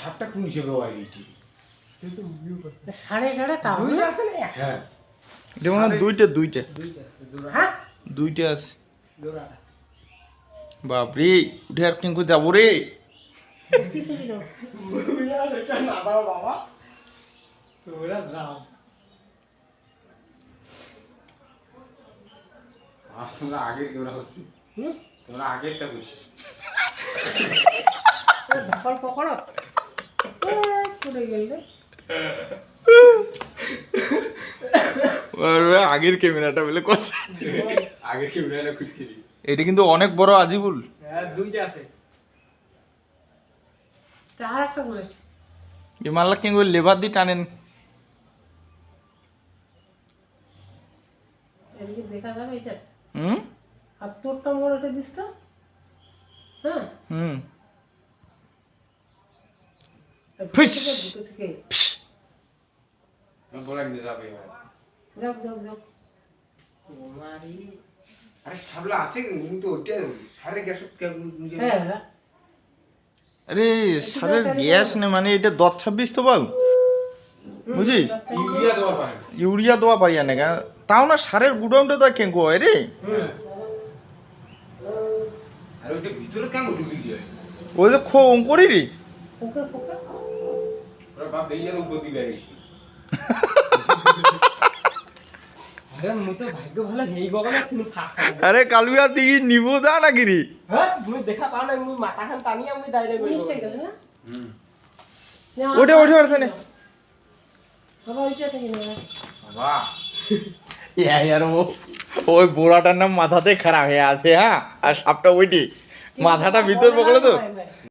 সাপটা কোন হিসেবে ওয়াইটি সাড়ে এগারো তাও দুইটা আছে না? হ্যাঁ এটা মনে হয় দুইটা দুইটা আছে, জোড়া। হ্যাঁ দুইটা আছে জোড়াটা। বাপরে উঠে আর কেন যাবো রে মুরগি আর এটা না দাও বাবা। তোরা যাও। তোমরা আগের কেউরা হচ্ছে তোমরা আগেরটা বুঝছি ধকল পকড় পড়ে গেল রে আগের ক্যামেরাটা বলে কথা আগের কেউরা খুঁজছি এটা কিন্তু অনেক বড় আজিবুল হ্যাঁ, দুইটা আছে। তার একটা বলে এ মাল্লা কেন লেবার দিয়ে টানেন এদিকে দেখা যাবে এটা হুম আর তোরটা মোড় এটা দিস তো হ্যাঁ হুম ভিতর থেকে বলা কিন্তু যাবে এবার। যাও যাও যাও তোমারই আরে সাবলা আছে কিন্তু তো ওইটা সারে গ্যাস হ্যাঁ হ্যাঁ আরে সারের গ্যাস নে মানে এটা 10-26 তো পাও বুঝিস ইউরিয়া দেওয়া পারে না। ইউরিয়া দেওয়া পারি না কেন তাও না সারের গুডাউনটা তো কেন কয় রে আর ওইটা ভিতরে কেন ঢুকি দিয়ে ওই যে খোং করি রে ওকে ওকে ওরা বাপ দেইয়ার উপর দিবে আইছি আরে মুই তো ভাগ্য ভালো হেই বগলে তুমি ফাঁকা আরে কালুয়া দিকে নিব দা নাকি রে হ্যাঁ মুই দেখা পাও না মুই মাথাখান টানিয়া মুই ডাইরেক্ট মিষ্টি গেল না হুম ওঠে ওঠে ওঠে না বাবা ওইটা থেকে না বাবা यार वो ওই বোড়াটার নাম মাথাতে খারাপ হয়ে আছে হ্যাঁ আর সাপটা ওইটি মাথাটা ভিতর পকড়ে তো